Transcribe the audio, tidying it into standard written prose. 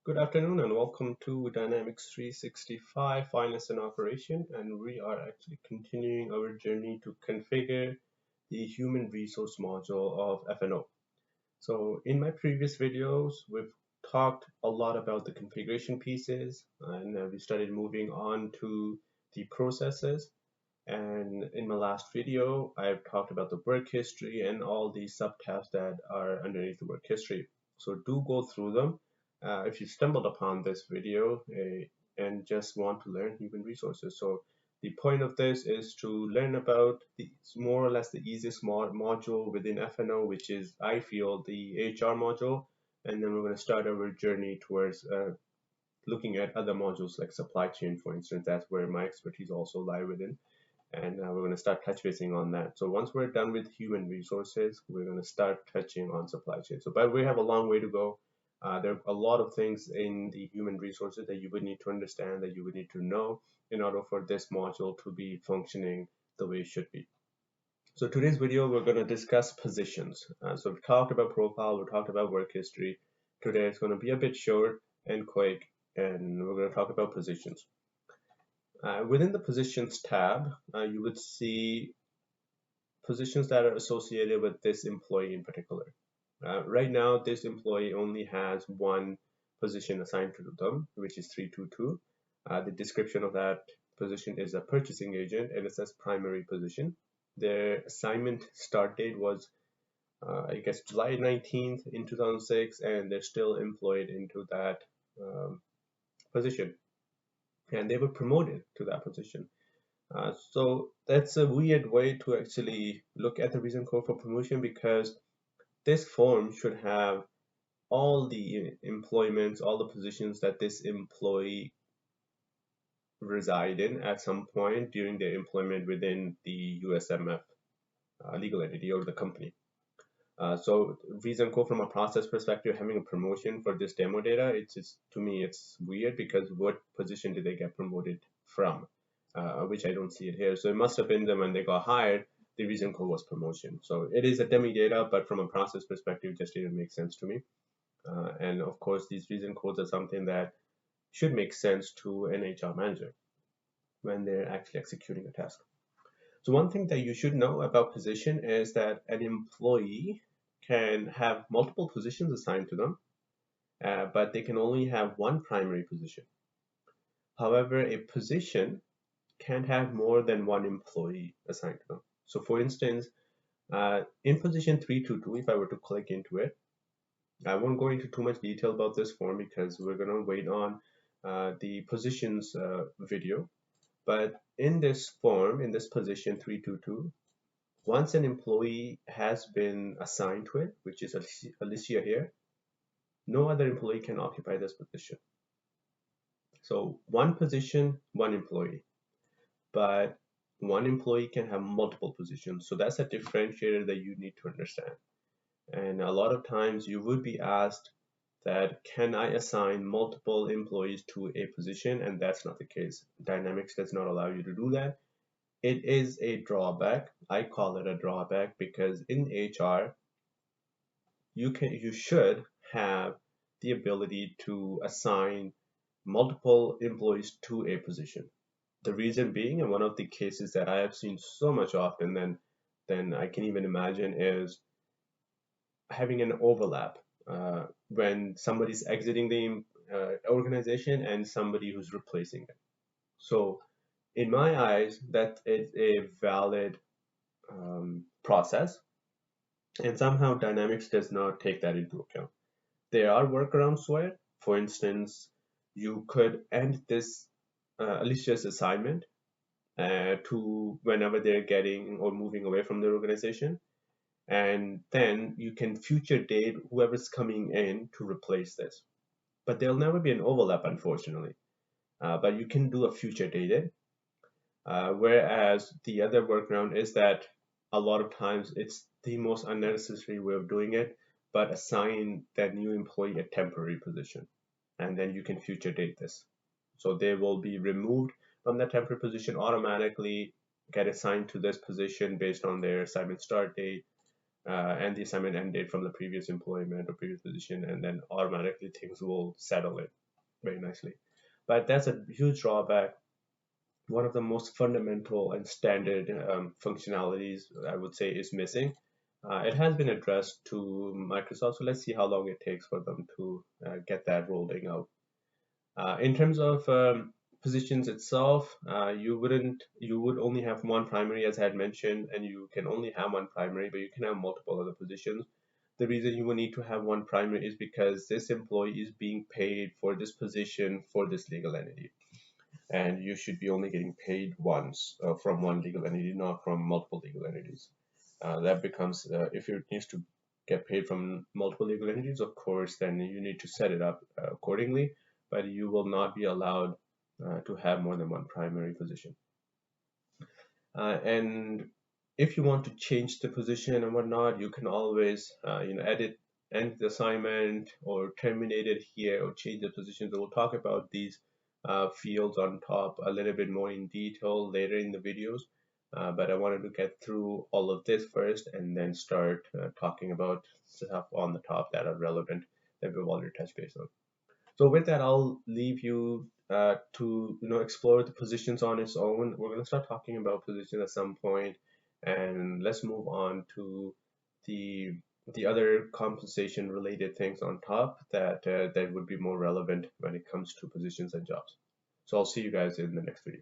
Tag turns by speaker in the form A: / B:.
A: Good afternoon and welcome to Dynamics 365 Finance and Operation, and we are actually continuing our journey to configure the human resource module of F&O. So in my previous videos, we've talked a lot about the configuration pieces, and we started moving on to the processes. And in my last video, I've talked about the work history and all the subtabs that are underneath the work history. So do go through them if you stumbled upon this video and just want to learn human resources. So the point of this is to learn about the more or less the easiest module within F&O, which is, I feel, the HR module. And then we're going to start our journey towards looking at other modules like supply chain, for instance. That's where my expertise also lie within. And we're going to start touch basing on that. So once we're done with human resources, we're going to start touching on supply chain. So, but we have a long way to go. There are a lot of things in the human resources that you would need to understand, that you would need to know in order for this module to be functioning the way it should be. So today's video, we're going to discuss positions. So we've talked about profile, we've talked about work history. Today it's going to be a bit short and quick, and we're going to talk about positions. Within the positions tab, you would see positions that are associated with this employee in particular. Right now, this employee only has one position assigned to them, which is 322. The description of that position is a purchasing agent, and it says primary position. Their assignment start date was, I guess, July 19th in 2006, and they're still employed into that position. And they were promoted to that position. So that's a weird way to actually look at the reason code for promotion, because this form should have all the employments, all the positions that this employee reside in at some point during their employment within the USMF legal entity or the company. So reason code from a process perspective, having a promotion for this demo data, it's just, to me, it's weird, because what position did they get promoted from? Which I don't see it here. So it must have been that when they got hired, the reason code was promotion. So it is a dummy data, but from a process perspective, it just didn't make sense to me. And of course, these reason codes are something that should make sense to an HR manager when they're actually executing a task. So one thing that you should know about position is that an employee can have multiple positions assigned to them, but they can only have one primary position. However, a position can't have more than one employee assigned to them. So for instance, in position 322, if I were to click into it, I won't go into too much detail about this form because we're going to wait on the positions video. But in this form, in this position 322, once an employee has been assigned to it, which is Alicia here, no other employee can occupy this position. So one position, one employee. But one employee can have multiple positions. So that's a differentiator that you need to understand. And a lot of times you would be asked that, can I assign multiple employees to a position? And that's not the case. Dynamics does not allow you to do that. It is a drawback. I call it a drawback because in HR, you should have the ability to assign multiple employees to a position. The reason being, and one of the cases that I have seen so much often than I can even imagine, is having an overlap when somebody's exiting the organization and somebody who's replacing them. So in my eyes, that is a valid process, and somehow Dynamics does not take that into account. There are workarounds for it. For instance, you could end this Alicia's assignment to whenever they're getting or moving away from their organization, and then you can future date whoever's coming in to replace this. But there'll never be an overlap, unfortunately. But you can do a future dated. Whereas the other workaround is that a lot of times it's the most unnecessary way of doing it, but assign that new employee a temporary position, and then you can future date this. So they will be removed from that temporary position, automatically get assigned to this position based on their assignment start date, and the assignment end date from the previous employment or previous position, and then automatically things will settle in very nicely. But that's a huge drawback. One of the most fundamental and standard functionalities I would say is missing. It has been addressed to Microsoft, so let's see how long it takes for them to get that rolling out. In terms of positions itself, you would only have one primary, as I had mentioned, and you can only have one primary, but you can have multiple other positions. The reason you will need to have one primary is because this employee is being paid for this position for this legal entity, and you should be only getting paid once from one legal entity, not from multiple legal entities. That becomes if you need to get paid from multiple legal entities, of course, then you need to set it up accordingly, but you will not be allowed to have more than one primary position. And if you want to change the position and whatnot, you can always edit end the assignment or terminate it here or change the position. So we'll talk about these fields on top a little bit more in detail later in the videos. But I wanted to get through all of this first and then start talking about stuff on the top that are relevant that we've already touched base on. So with that, I'll leave you to explore the positions on its own. We're going to start talking about positions at some point, and let's move on to the other compensation related things on top that that would be more relevant when it comes to positions and jobs. So I'll see you guys in the next video.